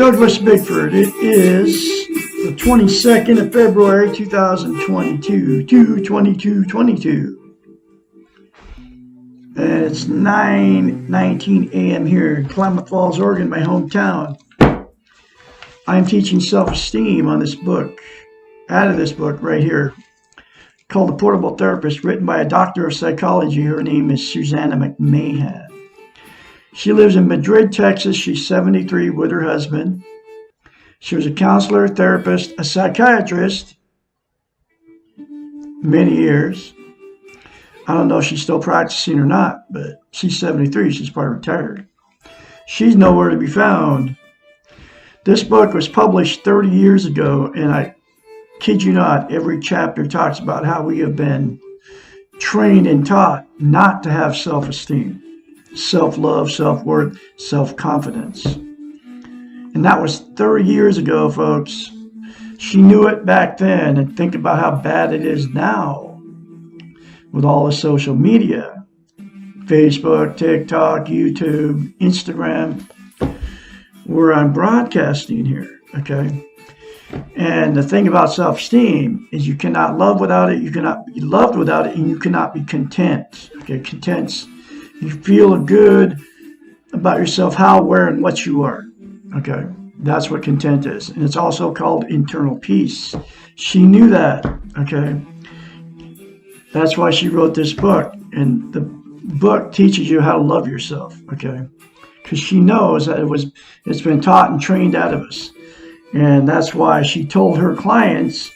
Douglas Bickford. It is the 22nd of February 2022, 2/22/22. And it's 9:19 a.m. here in Klamath Falls, Oregon, my hometown. I'm teaching self-esteem on this book, out of this book right here, called The Portable Therapist, written by a doctor of psychology. Her name is Susanna McMahon. She lives in Madrid, Texas. She's 73 with her husband. She was a counselor, therapist, a psychiatrist, many years. I don't know if she's still practicing or not, but she's 73. She's probably retired. She's nowhere to be found. This book was published 30 years ago, and I kid you not, every chapter talks about how we have been trained and taught not to have self-esteem, self-love, self-worth, self-confidence. And that was 30 years ago, folks. She knew it back then, and think about how bad it is now with all the social media, Facebook, TikTok, YouTube, Instagram, where I'm broadcasting here, okay? And the thing about self-esteem is you cannot love without it, you cannot be loved without it, and you cannot be content, okay? Content's you feel good about yourself, how, where, and what you are. Okay, that's what content is. And it's also called internal peace. She knew that, okay? That's why she wrote this book. And the book teaches you how to love yourself, okay? Because she knows that it's been taught and trained out of us. And that's why she told her clients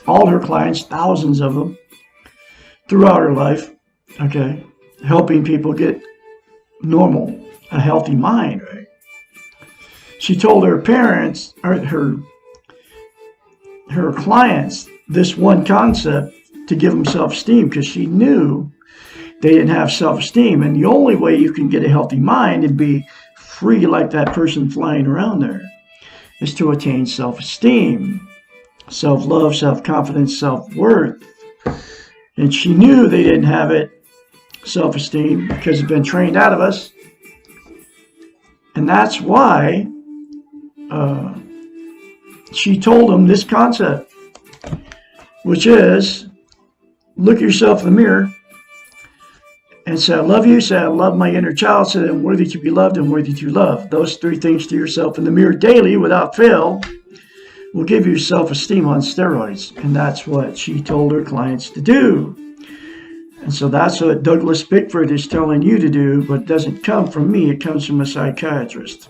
all her clients, thousands of them, throughout her life, okay, helping people get normal, a healthy mind, right? She told her parents, or her clients, this one concept to give them self-esteem, because she knew they didn't have self-esteem. And the only way you can get a healthy mind and be free like that person flying around there is to attain self-esteem, self-love, self-confidence, self-worth. And she knew they didn't have it, self-esteem, because it's been trained out of us. And that's why she told them this concept, which is look yourself in the mirror and say, I love you, say, I love my inner child, say, I'm worthy to be loved and worthy to love. Those three things to yourself in the mirror daily without fail will give you self-esteem on steroids. And that's what she told her clients to do. And so that's what Douglas Bickford is telling you to do, but it doesn't come from me. It comes from a psychiatrist.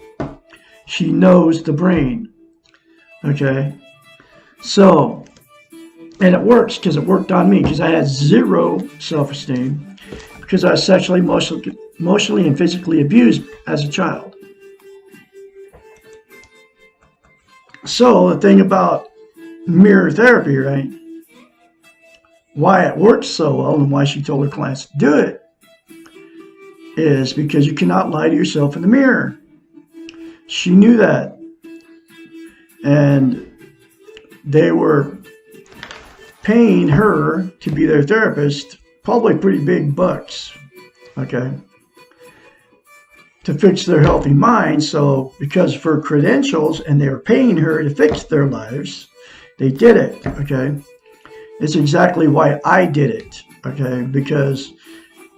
She knows the brain. Okay? So, and it works because it worked on me, because I had zero self-esteem, because I was sexually, emotionally, and physically abused as a child. So, the thing about mirror therapy, right? Why it works so well and why she told her clients to do it is because you cannot lie to yourself in the mirror. She knew that. And they were paying her to be their therapist, probably pretty big bucks, okay, to fix their healthy mind. So because of her credentials and they were paying her to fix their lives, they did it, okay? It's exactly why I did it, okay? Because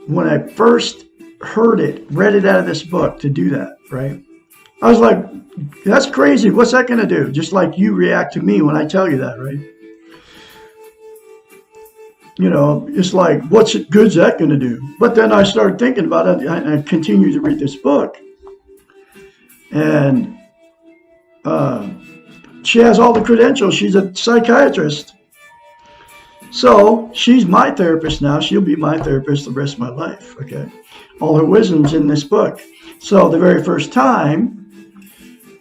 when I first heard it, read it out of this book to do that, right? I was like, that's crazy. What's that going to do? Just like you react to me when I tell you that, right? You know, it's like, what's good's that going to do? But then I started thinking about it, and I continued to read this book. And she has all the credentials. She's a psychiatrist. So she's my therapist now. She'll be my therapist the rest of my life, okay? All her wisdom's in this book. So the very first time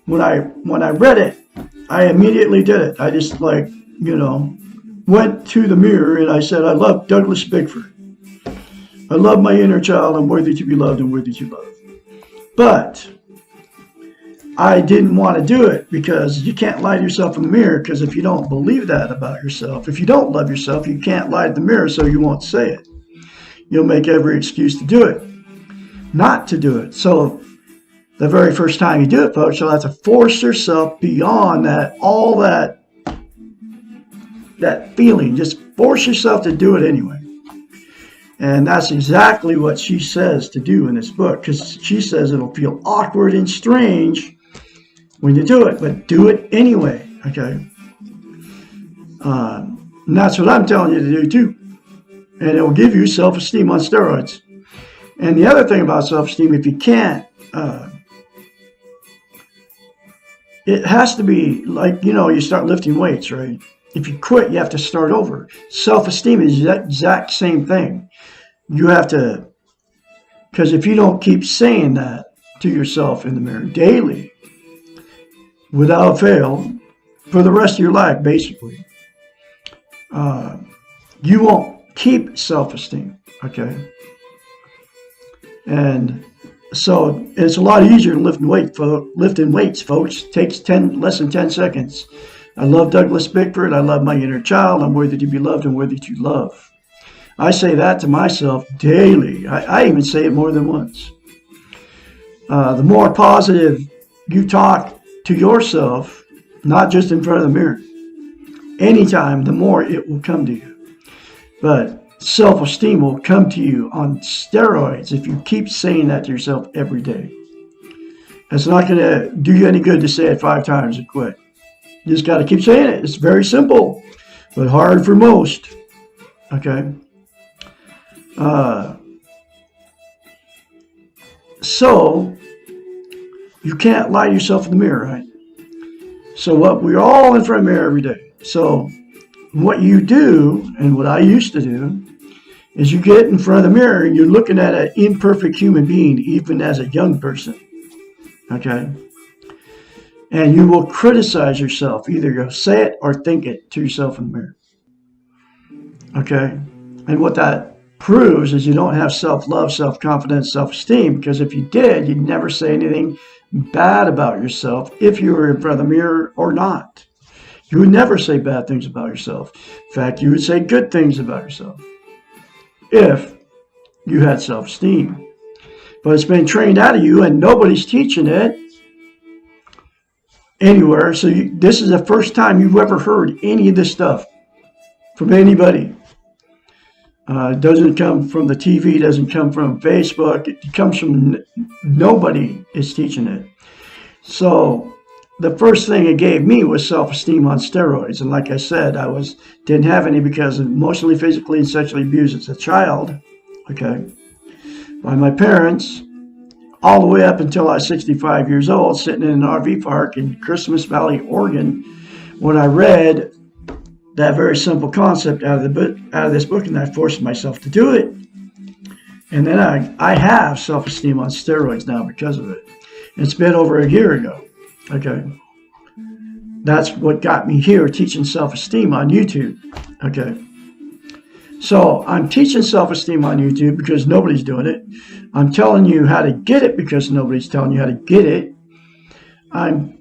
when I read it, I immediately did it. I just went to the mirror and I said, I love Douglas Bickford. I love my inner child. I'm worthy to be loved and worthy to love. But I didn't want to do it because you can't lie to yourself in the mirror, because if you don't believe that about yourself, if you don't love yourself, you can't lie to the mirror, so you won't say it. You'll make every excuse to do it, not to do it. So the very first time you do it, folks, you'll have to force yourself beyond all that feeling. Just force yourself to do it anyway. And that's exactly what she says to do in this book, because she says it'll feel awkward and strange when you do it, but do it anyway, okay? And that's what I'm telling you to do too. And it will give you self-esteem on steroids. And the other thing about self-esteem, if you can't, it has to be like, you start lifting weights, right? If you quit, you have to start over. Self-esteem is the exact same thing. You have to, because if you don't keep saying that to yourself in the mirror daily, without fail, for the rest of your life, basically, you won't keep self-esteem, okay? And so it's a lot easier than lifting weights, folks. It takes less than 10 seconds. I love Douglas Bickford. I love my inner child. I'm worthy to be loved and worthy to love. I say that to myself daily. I even say it more than once. The more positive you talk to yourself, not just in front of the mirror, anytime, the more it will come to you. But self-esteem will come to you on steroids if you keep saying that to yourself every day. It's not going to do you any good to say it 5 times and quit. You just got to keep saying it. It's very simple, but hard for most. Okay? So, you can't lie to yourself in the mirror, right? So we're all in front of the mirror every day. So what you do, and what I used to do, is you get in front of the mirror and you're looking at an imperfect human being, even as a young person. Okay? And you will criticize yourself. Either you'll say it or think it to yourself in the mirror. Okay? And what that proves is you don't have self-love, self-confidence, self-esteem, because if you did, you'd never say anything bad about yourself if you were in front of the mirror or not. You would never say bad things about yourself. In fact, you would say good things about yourself if you had self-esteem. But it's been trained out of you and nobody's teaching it anywhere. So this is the first time you've ever heard any of this stuff from anybody. It doesn't come from the TV, doesn't come from Facebook. It comes from nobody is teaching it. So the first thing it gave me was self-esteem on steroids. And like I said, didn't have any because of emotionally, physically, and sexually abused as a child, okay, by my parents, all the way up until I was 65 years old, sitting in an RV park in Christmas Valley, Oregon, when I read that very simple concept out of this book, and I forced myself to do it. And then I have self-esteem on steroids now because of it. It's been over a year ago. Okay. That's what got me here, teaching self-esteem on YouTube. Okay. So I'm teaching self-esteem on YouTube because nobody's doing it. I'm telling you how to get it because nobody's telling you how to get it. I'm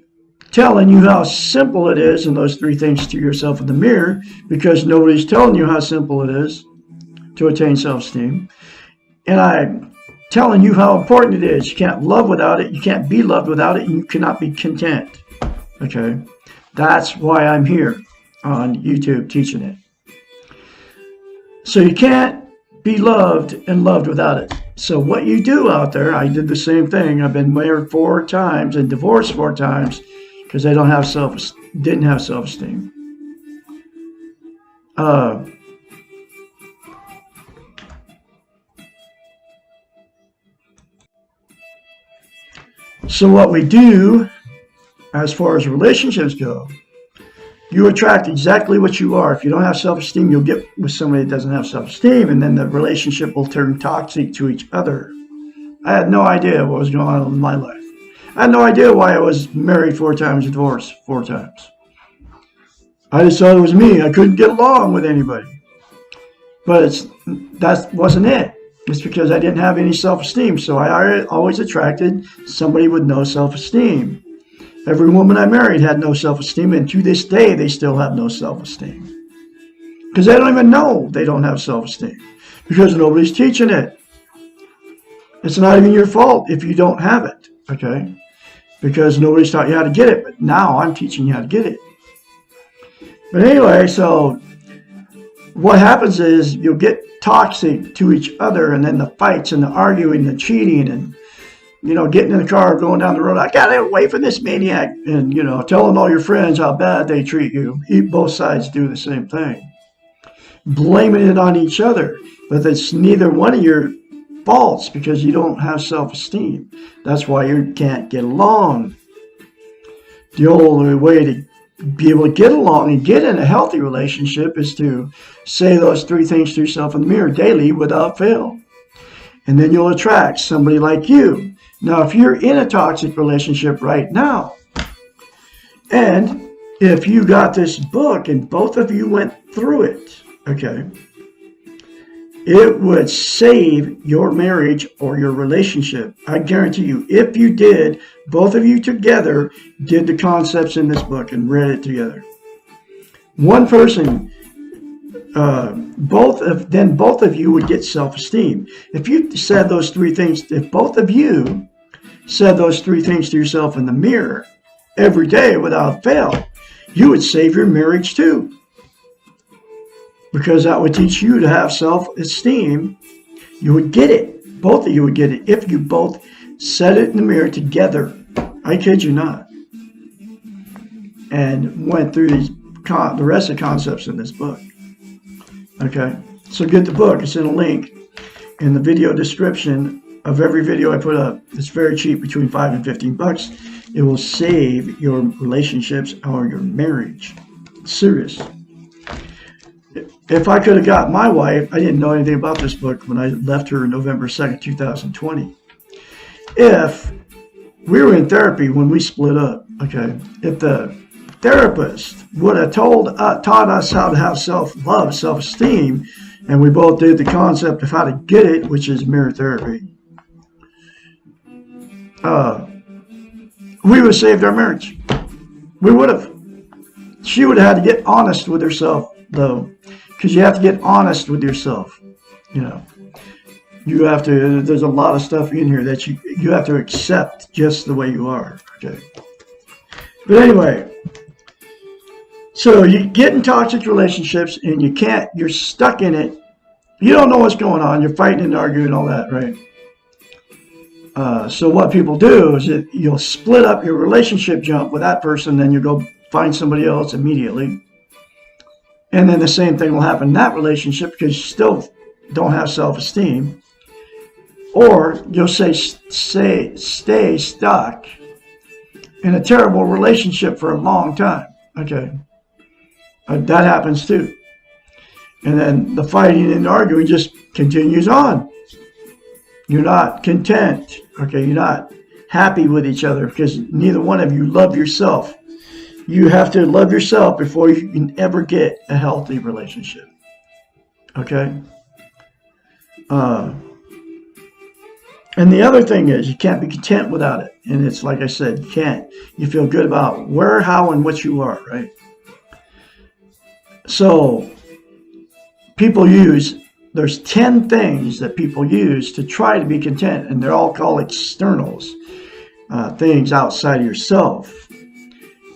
telling you how simple it is, and those 3 things to yourself in the mirror, because nobody's telling you how simple it is to attain self-esteem. And I'm telling you how important it is. You can't love without it, you can't be loved without it, and you cannot be content. Okay? That's why I'm here on YouTube teaching it. So you can't be loved and loved without it. So what you do out there, I did the same thing. I've been married 4 times and divorced 4 times. Because they didn't have self-esteem. So what we do, as far as relationships go, you attract exactly what you are. If you don't have self-esteem, you'll get with somebody that doesn't have self-esteem, and then the relationship will turn toxic to each other. I had no idea what was going on in my life. I had no idea why I was married 4 times and divorced 4 times. I just thought it was me. I couldn't get along with anybody. But that wasn't it. It's because I didn't have any self-esteem. So I always attracted somebody with no self-esteem. Every woman I married had no self-esteem, and to this day, they still have no self-esteem. Because they don't even know they don't have self-esteem. Because nobody's teaching it. It's not even your fault if you don't have it. okay? Because nobody's taught you how to get it, but now I'm teaching you how to get it. But anyway, so what happens is you'll get toxic to each other, and then the fights and the arguing, the cheating, and getting in the car, going down the road. I got away from this maniac, and telling all your friends how bad they treat you. Both sides do the same thing, blaming it on each other, but it's neither one of your faults because you don't have self-esteem. That's why you can't get along. The only way to be able to get along and get in a healthy relationship is to say those 3 things to yourself in the mirror daily without fail. And then you'll attract somebody like you. Now, if you're in a toxic relationship right now, and if you got this book and both of you went through it, okay, it would save your marriage or your relationship. I guarantee you, if you did, both of you together did the concepts in this book and read it together. One person, both of you would get self-esteem. If you said those 3 things, if both of you said those 3 things to yourself in the mirror every day without fail, you would save your marriage too. Because that would teach you to have self-esteem. You would get it. Both of you would get it if you both said it in the mirror together. I kid you not. And went through the rest of the concepts in this book. Okay? So get the book. It's in a link in the video description of every video I put up. It's very cheap, between $5 and $15. It will save your relationships or your marriage. It's serious. If I could have got my wife, I didn't know anything about this book when I left her November 2nd, 2020. If we were in therapy when we split up, okay, if the therapist would have taught us how to have self-love, self-esteem, and we both did the concept of how to get it, which is mirror therapy, we would have saved our marriage. We would have. She would have had to get honest with herself, though. Because you have to get honest with yourself. You have to, there's a lot of stuff in here that you have to accept just the way you are. Okay. But anyway, so you get in toxic relationships and you're stuck in it. You don't know what's going on. You're fighting and arguing and all that, right? So what people do is that you'll split up your relationship jump with that person, then you go find somebody else immediately. And then the same thing will happen in that relationship because you still don't have self-esteem. Or you'll stay stuck in a terrible relationship for a long time. Okay. That happens too. And then the fighting and arguing just continues on. You're not content. Okay. You're not happy with each other because neither one of you love yourself. You have to love yourself before you can ever get a healthy relationship. Okay? And the other thing is, you can't be content without it. And it's like I said, you can't. You feel good about where, how, and what you are, right? So, there's 10 things that people use to try to be content, and they're all called externals, things outside of yourself.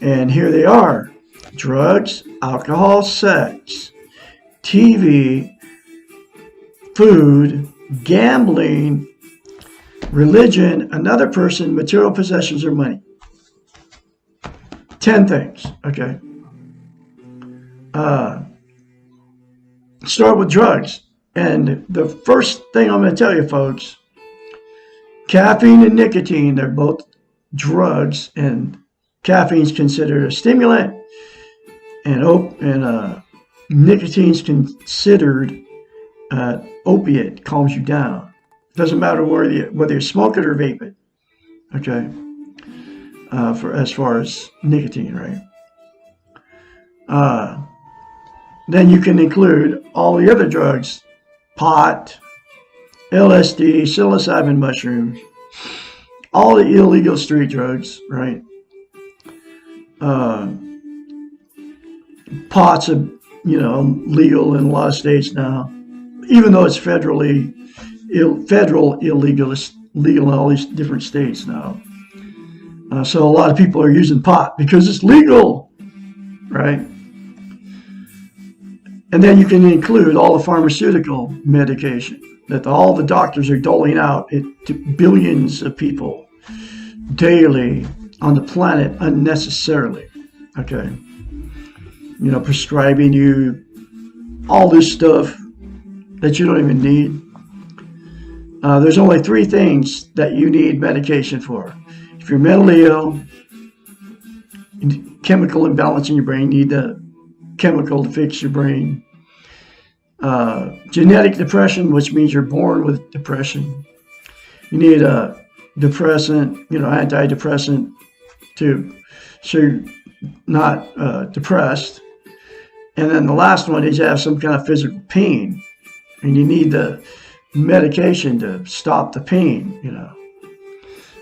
And here they are: drugs, alcohol, sex, TV, food, gambling, religion, another person, material possessions, or money. 10 things, okay? Start with drugs. And the first thing I'm going to tell you, folks, caffeine and nicotine, they're both drugs, and caffeine is considered a stimulant, and nicotine is considered opiate, calms you down. Doesn't matter whether you smoke it or vape it. Okay, as far as nicotine, right? Then you can include all the other drugs: pot, LSD, psilocybin mushrooms, all the illegal street drugs, right? Pot's legal in a lot of states now, even though it's federal illegal. It's legal in all these different states now. So a lot of people are using pot because it's legal, right? And then you can include all the pharmaceutical medication that all the doctors are doling out to billions of people daily on the planet unnecessarily. Okay. You know, prescribing you all this stuff that you don't even need. There's only 3 things that you need medication for. If you're mentally ill, chemical imbalance in your brain, you need the chemical to fix your brain. Genetic depression, which means you're born with depression. You need a depressant, antidepressant so you're not depressed. And then the last one is you have some kind of physical pain, and you need the medication to stop the pain,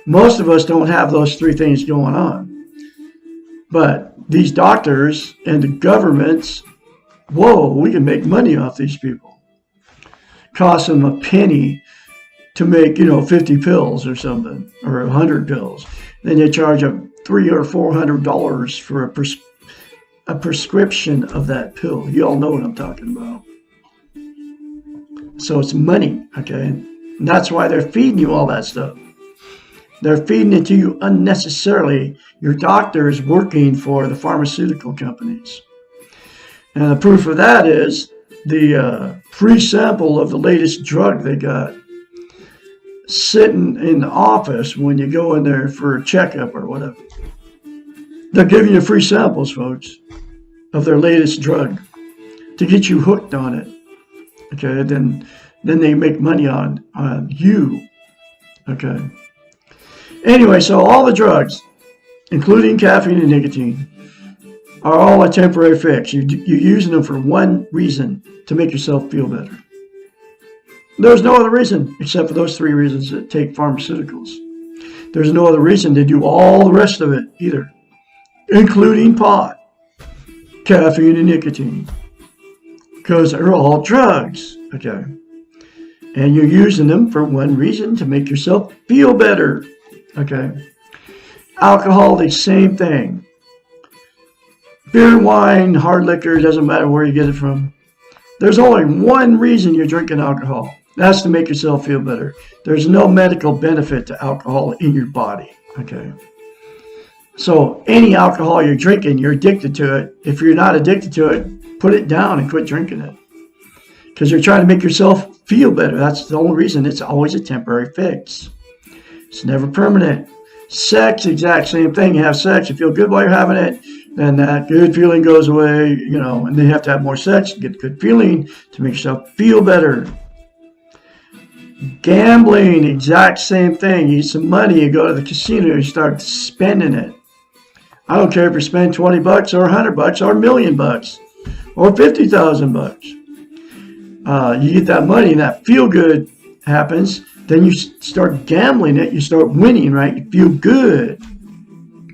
Most of us don't have those 3 things going on. But these doctors and the governments, we can make money off these people. Cost them a penny to make, 50 pills or something, or 100 pills. Then they charge them $300 or $400 for a prescription of that pill. You all know what I'm talking about. So it's money, okay? And that's why they're feeding you all that stuff. They're feeding it to you unnecessarily. Your doctor is working for the pharmaceutical companies. And the proof of that is the free sample of the latest drug they got sitting in the office when you go in there for a checkup or whatever. They're giving you free samples, folks, of their latest drug to get you hooked on it. Okay, then they make money on you. Okay. Anyway, so all the drugs, including caffeine and nicotine, are all a temporary fix. You're using them for one reason, to make yourself feel better. There's no other reason except for those 3 reasons that take pharmaceuticals. There's no other reason to do all the rest of it either, including pot, caffeine, and nicotine, because they're all drugs, okay? And you're using them for one reason, to make yourself feel better, okay? Alcohol, the same thing. Beer, wine, hard liquor, doesn't matter where you get it from. There's only one reason you're drinking alcohol. That's to make yourself feel better. There's no medical benefit to alcohol in your body, okay? So any alcohol you're drinking, you're addicted to it. If you're not addicted to it, put it down and quit drinking it. Because you're trying to make yourself feel better. That's the only reason. It's always a temporary fix. It's never permanent. Sex, exact same thing. You have sex, you feel good while you're having it, then that good feeling goes away, and then you have to have more sex to get a good feeling to make yourself feel better. Gambling, exact same thing. You get some money, you go to the casino, you start spending it. I don't care if you spend $20 or $100 or $1 million or $50,000. You get that money and that feel good happens. Then you start gambling it. You start winning, right? You feel good,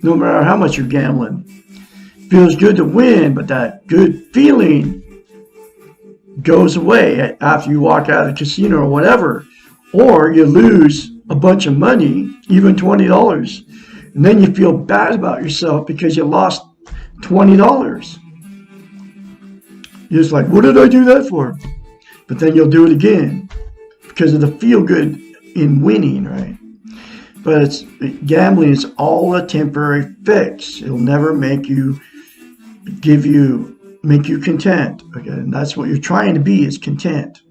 no matter how much you're gambling. Feels good to win, but that good feeling goes away after you walk out of the casino or whatever, or you lose a bunch of money, even $20. And then you feel bad about yourself because you lost $20. You're just like, what did I do that for? But then you'll do it again because of the feel good in winning, right? But gambling is all a temporary fix. It'll never make you content. Okay, and that's what you're trying to be, is content.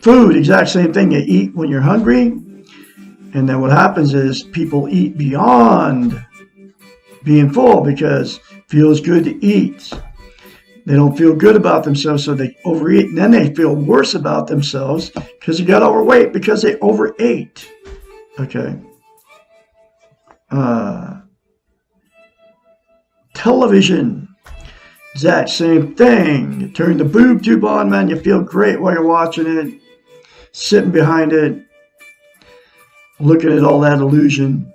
Food, exact same thing. You eat when you're hungry. And then what happens is people eat beyond being full because it feels good to eat. They don't feel good about themselves, so they overeat. And then they feel worse about themselves because they got overweight because they overate. Okay. Television, exact same thing. You turn the boob tube on, man. You feel great while you're watching it, sitting behind it, looking at all that illusion.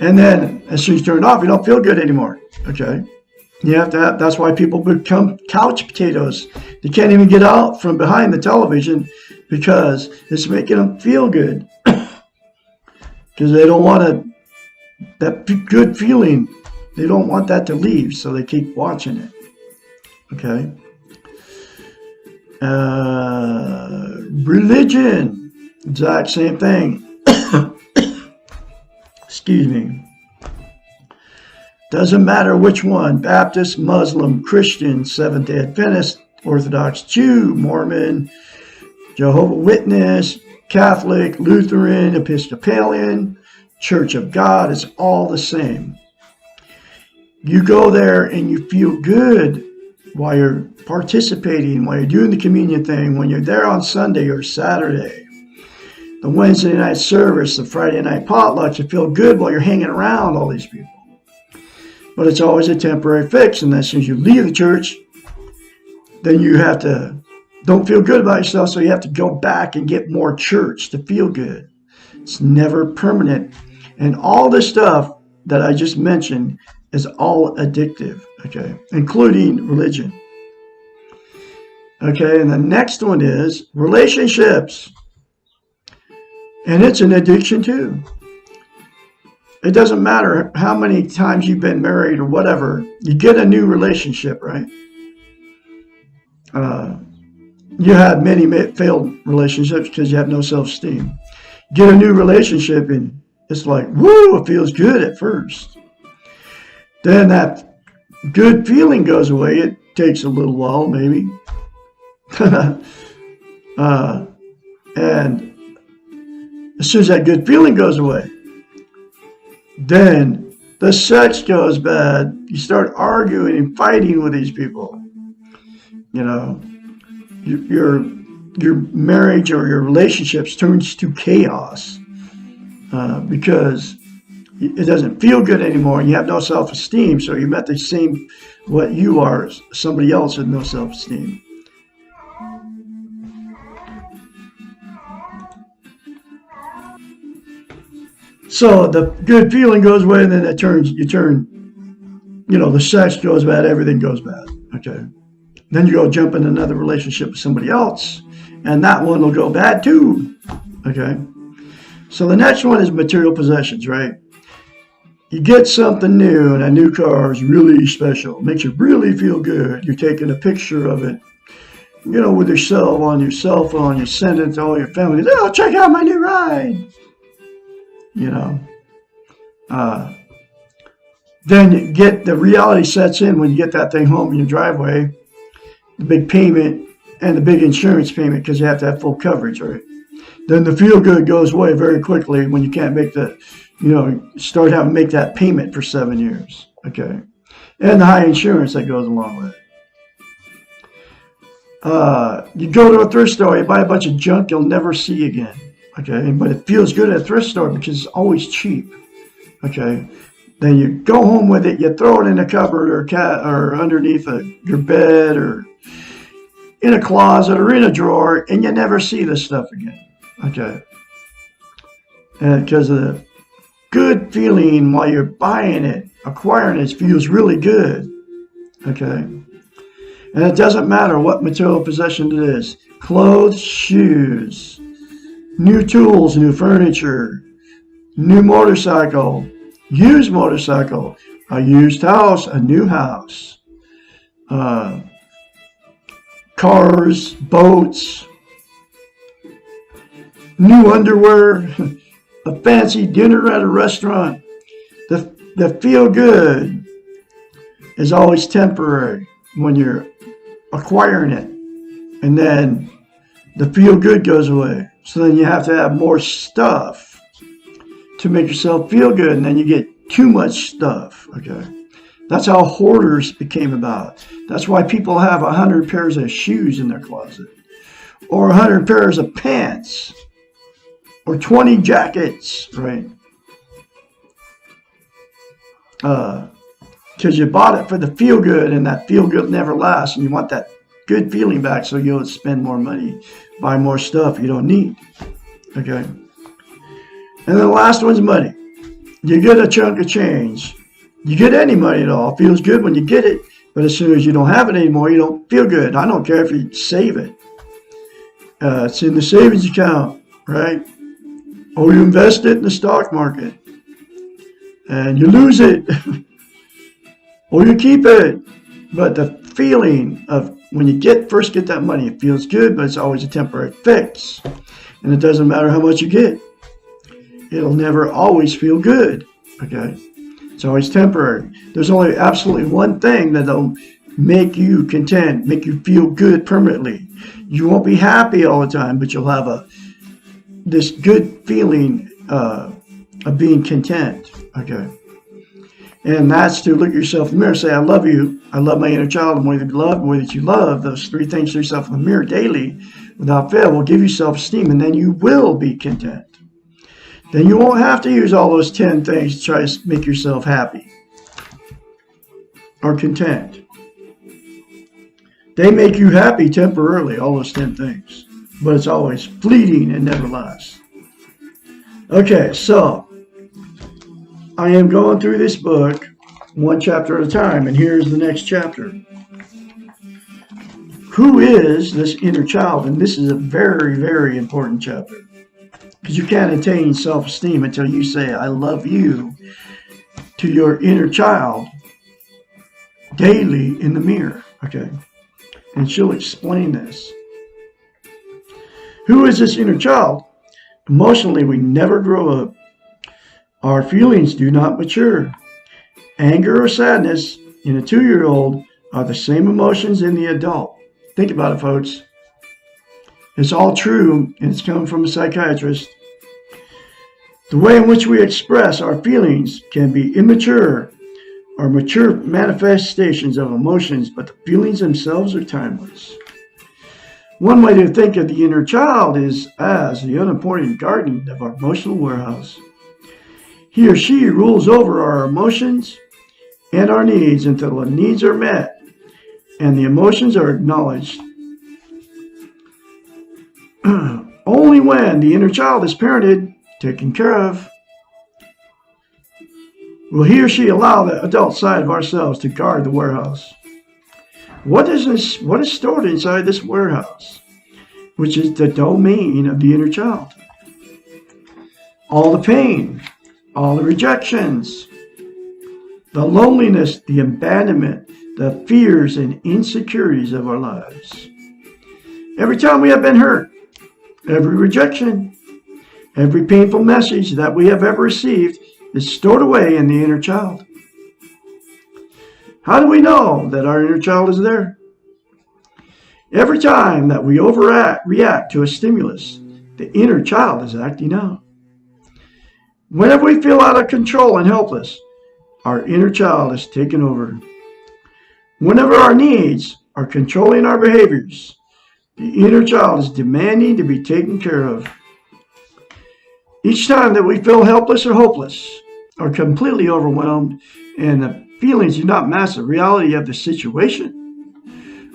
And then as soon as you turn it off, you don't feel good anymore. Okay. You have to have, that's why people become couch potatoes. They can't even get out from behind the television because it's making them feel good. because they don't want that good feeling. They don't want that to leave, so they keep watching it. Okay. Religion, exact same thing. Excuse me. Doesn't matter which one, Baptist, Muslim, Christian, Seventh-day Adventist, Orthodox Jew, Mormon, Jehovah's Witness, Catholic, Lutheran, Episcopalian, Church of God, it's all the same. You go there and you feel good while you're participating, while you're doing the communion thing, when you're there on Sunday or Saturday, the Wednesday night service, the Friday night potluck, you feel good while you're hanging around all these people. But it's always a temporary fix, and as soon as you leave the church, then you don't feel good about yourself, so you have to go back and get more church to feel good. It's never permanent. And all this stuff that I just mentioned is all addictive, okay, including religion. Okay, and the next one is relationships. And it's an addiction too. It doesn't matter how many times you've been married or whatever, you get a new relationship, right? You had many failed relationships because you have no self-esteem. Get a new relationship and it's like, woo, it feels good at first. Then that good feeling goes away. It takes a little while, maybe. And as soon as that good feeling goes away, then the sex goes bad. You start arguing and fighting with these people. You know, your marriage or your relationships turns to chaos because it doesn't feel good anymore. You have no self-esteem, so you met the same what you are, somebody else with no self-esteem. So the good feeling goes away, and then the sex goes bad, everything goes bad. Okay. Then you go jump in another relationship with somebody else, and that one will go bad too. Okay. So the next one is material possessions, right? You get something new, and a new car is really special. It makes you really feel good. You're taking a picture of it, with yourself on your cell phone. You send it to all your family. Oh, check out my new ride. Then you get the reality sets in when you get that thing home in your driveway, the big payment and the big insurance payment because you have to have full coverage, right? Then the feel good goes away very quickly when you can't make start having to make that payment for 7 years, okay? And the high insurance that goes along with it. You go to a thrift store, you buy a bunch of junk you'll never see again. Okay, but it feels good at a thrift store because it's always cheap. Okay, then you go home with it, you throw it in a cupboard or underneath your bed or in a closet or in a drawer, and you never see this stuff again. Okay, and because of the good feeling while you're buying it, acquiring it feels really good. Okay, and it doesn't matter what material possession it is: clothes, shoes, new tools, new furniture, new motorcycle, used motorcycle, a used house, a new house, cars, boats, new underwear, a fancy dinner at a restaurant. The feel good is always temporary when you're acquiring it. And then the feel good goes away. So then you have to have more stuff to make yourself feel good, and then you get too much stuff, okay? That's how hoarders became about. That's why people have 100 pairs of shoes in their closet, or 100 pairs of pants, or 20 jackets, right? Because you bought it for the feel good, and that feel good never lasts, and you want that good feeling back, so you'll spend more money, buy more stuff you don't need. Okay. And then the last one's money. You get a chunk of change. You get any money at all. It feels good when you get it, but as soon as you don't have it anymore, you don't feel good. I don't care if you save it. It's in the savings account, right? Or you invest it in the stock market and you lose it. Or you keep it. But the feeling of when you first get that money, it feels good, but it's always a temporary fix. And it doesn't matter how much you get. It'll never always feel good. Okay? It's always temporary. There's only absolutely one thing that'll make you content, make you feel good permanently. You won't be happy all the time, but you'll have this good feeling of being content. Okay? And that's to look at yourself in the mirror and say, I love you. I love my inner child. The more that you love, the more that you love. Those three things to yourself in the mirror daily, without fail, will give you self-esteem, and then you will be content. Then you won't have to use all those 10 things to try to make yourself happy or content. They make you happy temporarily, all those 10 things. But it's always fleeting and never lasts. Okay, so I am going through this book one chapter at a time, and here's the next chapter. Who is this inner child? And this is a very, very important chapter, because you can't attain self-esteem until you say, I love you, to your inner child daily in the mirror. Okay? And she'll explain this. Who is this inner child? Emotionally, we never grow up. Our feelings do not mature. Anger or sadness in a 2-year-old are the same emotions in the adult. Think about it, folks. It's all true, and it's coming from a psychiatrist. The way in which we express our feelings can be immature or mature manifestations of emotions, but the feelings themselves are timeless. One way to think of the inner child is as the unimportant guardian of our emotional warehouse. He or she rules over our emotions and our needs until the needs are met and the emotions are acknowledged. Only when the inner child is parented, taken care of, will he or she allow the adult side of ourselves to guard the warehouse. What is stored inside this warehouse, which is the domain of the inner child? All the pain, all the rejections, the loneliness, the abandonment, the fears and insecurities of our lives. Every time we have been hurt, every rejection, every painful message that we have ever received is stored away in the inner child. How do we know that our inner child is there? Every time that we react to a stimulus, the inner child is acting out. Whenever we feel out of control and helpless, our inner child is taken over. Whenever our needs are controlling our behaviors, the inner child is demanding to be taken care of. Each time that we feel helpless or hopeless, or completely overwhelmed, and the feelings do not match the reality of the situation,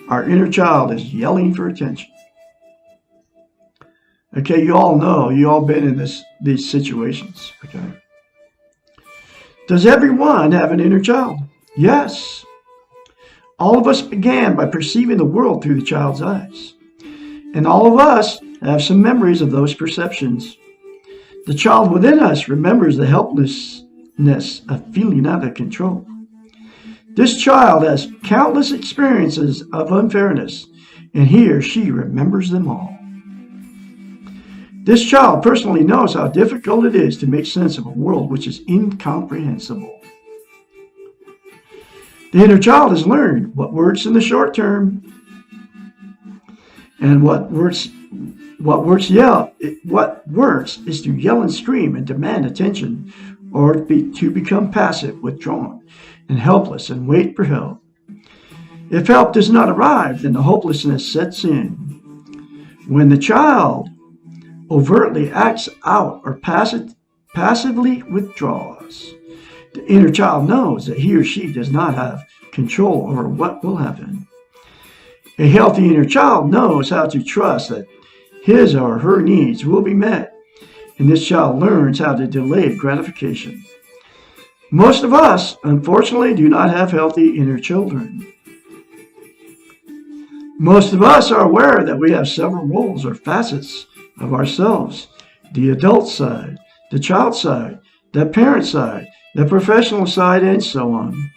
our inner child is yelling for attention. Okay, you all know, you all been in these situations. Okay. Does everyone have an inner child? Yes. All of us began by perceiving the world through the child's eyes. And all of us have some memories of those perceptions. The child within us remembers the helplessness of feeling out of control. This child has countless experiences of unfairness, and he or she remembers them all. This child personally knows how difficult it is to make sense of a world which is incomprehensible. The inner child has learned what works in the short term and what works is to yell and scream and demand attention, or to become passive, withdrawn, and helpless and wait for help. If help does not arrive, then the hopelessness sets in. When the child overtly acts out or passively withdraws, the inner child knows that he or she does not have control over what will happen. A healthy inner child knows how to trust that his or her needs will be met, and this child learns how to delay gratification. Most of us, unfortunately, do not have healthy inner children. Most of us are aware that we have several roles or facets of ourselves, the adult side, the child side, the parent side, the professional side, and so on.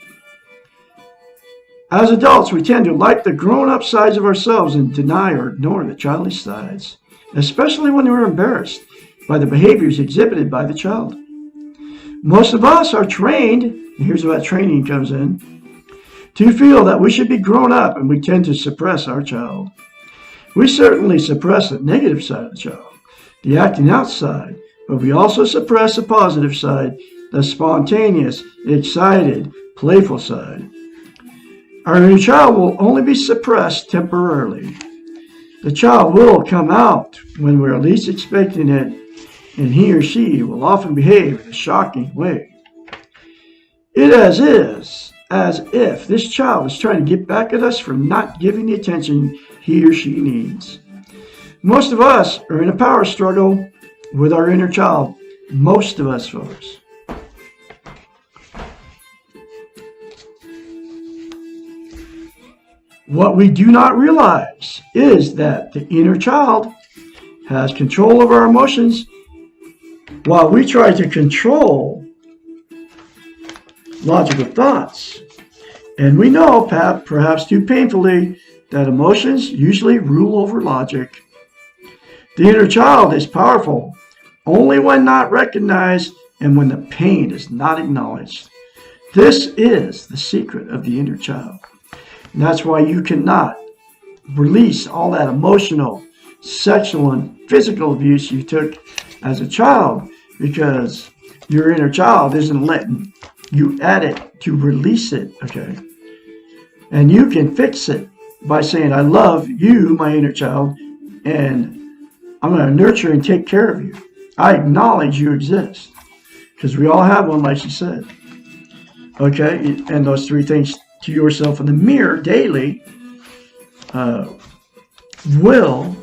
As adults, we tend to like the grown-up sides of ourselves and deny or ignore the childish sides, especially when we're embarrassed by the behaviors exhibited by the child. Most of us are trained, and here's where training comes in, to feel that we should be grown up, and we tend to suppress our child. We certainly suppress the negative side of the child, the acting out side, but we also suppress the positive side, the spontaneous, excited, playful side. Our inner child will only be suppressed temporarily. The child will come out when we're least expecting it, and he or she will often behave in a shocking way. It is as if this child is trying to get back at us for not giving the attention he or she needs. Most of us are in a power struggle with our inner child. Most of us, folks. What we do not realize is that the inner child has control over our emotions while we try to control logical thoughts. And we know, perhaps too painfully, that emotions usually rule over logic. The inner child is powerful only when not recognized and when the pain is not acknowledged. This is the secret of the inner child. And that's why you cannot release all that emotional, sexual, and physical abuse you took as a child, because your inner child isn't letting you at it to release it, okay? And you can fix it by saying, I love you, my inner child, and I'm going to nurture and take care of you. I acknowledge you exist, because we all have one, like she said. Okay, and those three things to yourself in the mirror daily will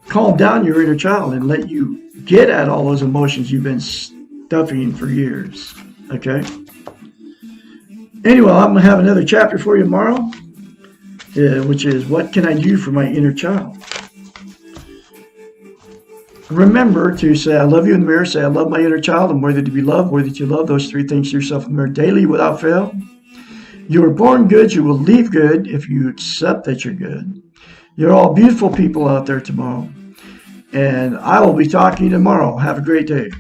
calm down your inner child and let you get at all those emotions you've been stuffing for years. Okay? Anyway, I'm going to have another chapter for you tomorrow, which is, what can I do for my inner child? Remember to say, I love you in the mirror. Say, I love my inner child. I'm worthy to be loved, worthy to love. Those three things to yourself in the mirror daily without fail. You were born good. You will leave good if you accept that you're good. You're all beautiful people out there tomorrow. And I will be talking tomorrow. Have a great day.